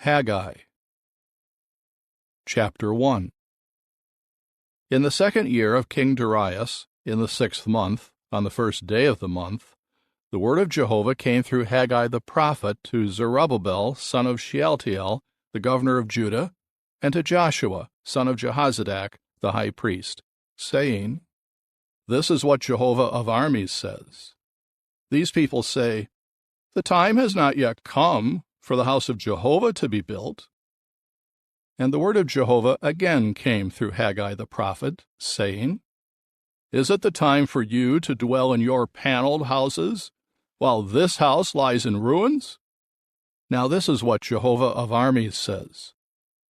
Haggai. Chapter 1. In the 2nd year of King Darius, in the 6th month, on the 1st day of the month, the word of Jehovah came through Haggai the prophet to Zerubbabel, son of Shealtiel, the governor of Judah, and to Joshua, son of Jehozadak, the high priest, saying, This is what Jehovah of armies says. These people say, The time has not yet come for the house of Jehovah to be built. And the word of Jehovah again came through Haggai the prophet, saying, Is it the time for you to dwell in your paneled houses, while this house lies in ruins? Now this is what Jehovah of armies says.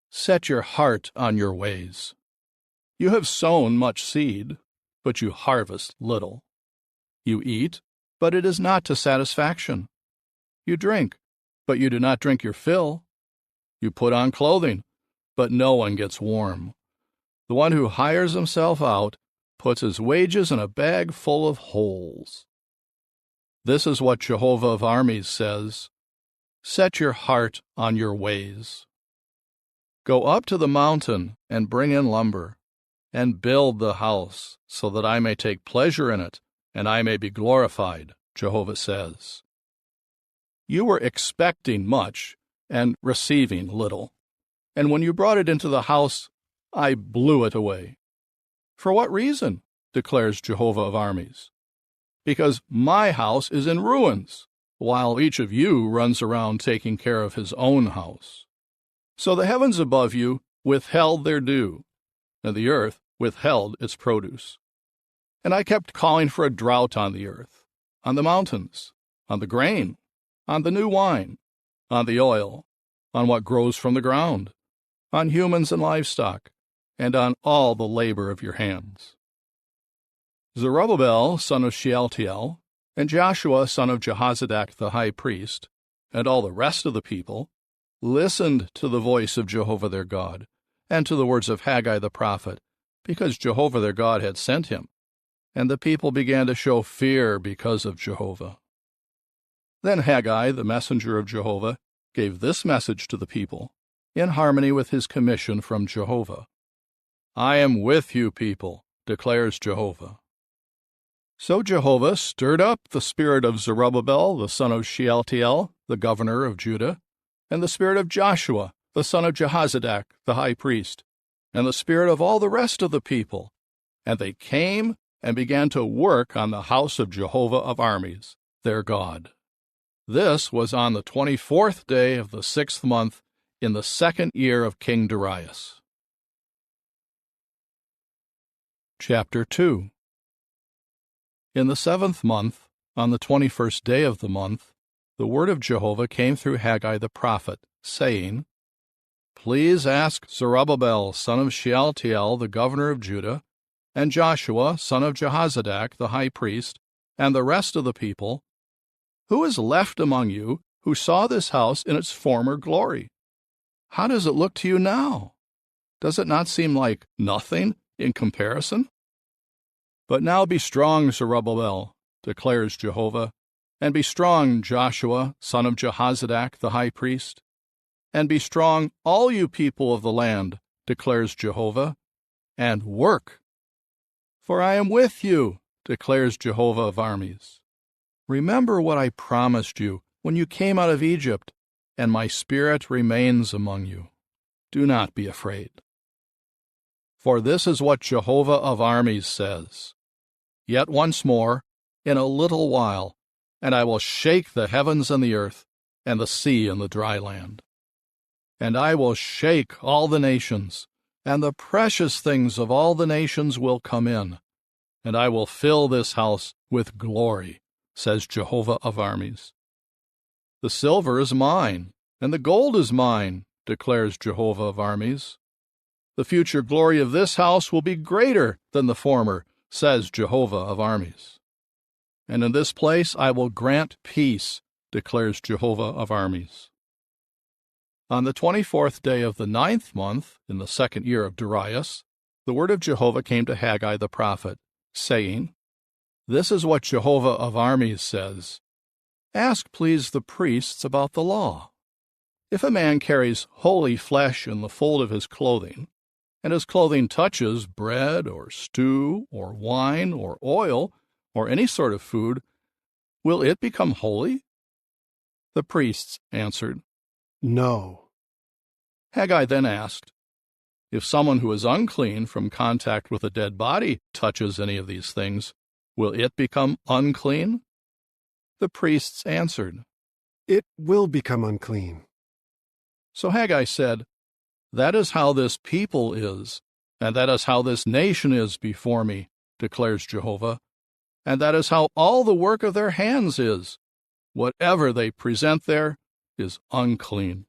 Set your heart on your ways. You have sown much seed, but you harvest little. You eat, but it is not to satisfaction. You drink, but you do not drink your fill. You put on clothing, but no one gets warm. The one who hires himself out puts his wages in a bag full of holes. This is what Jehovah of armies says. Set your heart on your ways. Go up to the mountain and bring in lumber, and build the house, so that I may take pleasure in it, and I may be glorified, Jehovah says. You were expecting much and receiving little, and when you brought it into the house, I blew it away. For what reason? Declares Jehovah of armies. Because my house is in ruins, while each of you runs around taking care of his own house. So the heavens above you withheld their dew, and the earth withheld its produce. And I kept calling for a drought on the earth, on the mountains, on the grain, on the new wine, on the oil, on what grows from the ground, on humans and livestock, and on all the labor of your hands. Zerubbabel, son of Shealtiel, and Joshua, son of Jehozadak the high priest, and all the rest of the people, listened to the voice of Jehovah their God, and to the words of Haggai the prophet, because Jehovah their God had sent him, and the people began to show fear because of Jehovah. Then Haggai, the messenger of Jehovah, gave this message to the people, in harmony with his commission from Jehovah. I am with you, people, declares Jehovah. So Jehovah stirred up the spirit of Zerubbabel, the son of Shealtiel, the governor of Judah, and the spirit of Joshua, the son of Jehozadak, the high priest, and the spirit of all the rest of the people. And they came and began to work on the house of Jehovah of armies, their God. This was on the 24th day of the 6th month in the 2nd year of King Darius. Chapter 2. In the 7th month, on the 21st day of the month, the word of Jehovah came through Haggai the prophet, saying, Please ask Zerubbabel, son of Shealtiel, the governor of Judah, and Joshua, son of Jehozadak, the high priest, and the rest of the people, who is left among you who saw this house in its former glory? How does it look to you now? Does it not seem like nothing in comparison? But now be strong, Zerubbabel, declares Jehovah, and be strong, Joshua, son of Jehozadak, the high priest, and be strong, all you people of the land, declares Jehovah, and work. For I am with you, declares Jehovah of armies. Remember what I promised you when you came out of Egypt, and my spirit remains among you. Do not be afraid. For this is what Jehovah of armies says. Yet once more, in a little while, and I will shake the heavens and the earth, and the sea and the dry land. And I will shake all the nations, and the precious things of all the nations will come in, and I will fill this house with glory, says Jehovah of armies. The silver is mine, and the gold is mine, declares Jehovah of armies. The future glory of this house will be greater than the former, says Jehovah of armies. And in this place I will grant peace, declares Jehovah of armies. On the 24th day of the 9th month, in the 2nd year of Darius, the word of Jehovah came to Haggai the prophet, saying, This is what Jehovah of armies says. Ask, please, the priests about the law. If a man carries holy flesh in the fold of his clothing, and his clothing touches bread or stew or wine or oil or any sort of food, will it become holy? The priests answered, No. Haggai then asked, If someone who is unclean from contact with a dead body touches any of these things, will it become unclean? The priests answered, It will become unclean. So Haggai said, That is how this people is, and that is how this nation is before me, declares Jehovah, and that is how all the work of their hands is. Whatever they present there is unclean.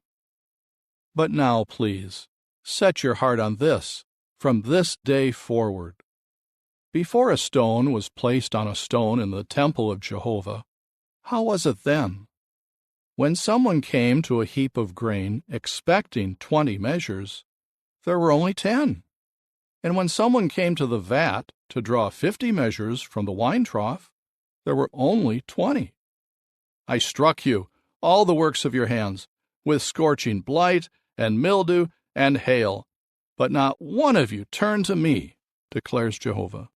But now, please, set your heart on this, from this day forward. Before a stone was placed on a stone in the temple of Jehovah, how was it then? When someone came to a heap of grain expecting 20 measures, there were only 10. And when someone came to the vat to draw 50 measures from the wine trough, there were only 20. I struck you, all the works of your hands, with scorching blight and mildew and hail, but not one of you turned to me, declares Jehovah.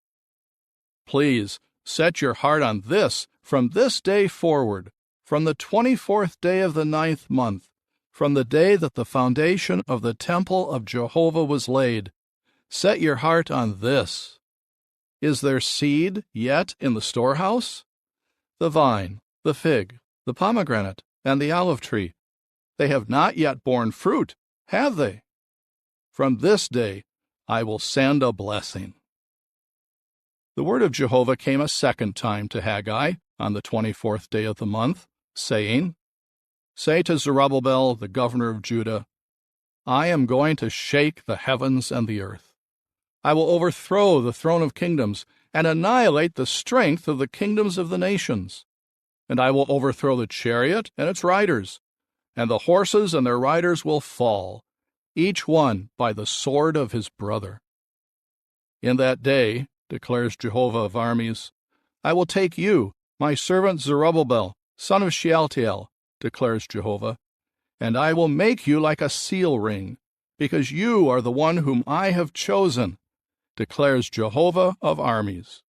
Please set your heart on this from this day forward, from the 24th day of the 9th month, from the day that the foundation of the temple of Jehovah was laid. Set your heart on this. Is there seed yet in the storehouse? The vine, the fig, the pomegranate, and the olive tree, they have not yet borne fruit, have they? From this day I will send a blessing. The word of Jehovah came a second time to Haggai on the 24th day of the month, saying, Say to Zerubbabel, the governor of Judah, I am going to shake the heavens and the earth. I will overthrow the throne of kingdoms and annihilate the strength of the kingdoms of the nations. And I will overthrow the chariot and its riders, and the horses and their riders will fall, each one by the sword of his brother. In that day, declares Jehovah of armies, I will take you, my servant Zerubbabel, son of Shealtiel, declares Jehovah, and I will make you like a seal ring, because you are the one whom I have chosen, declares Jehovah of armies.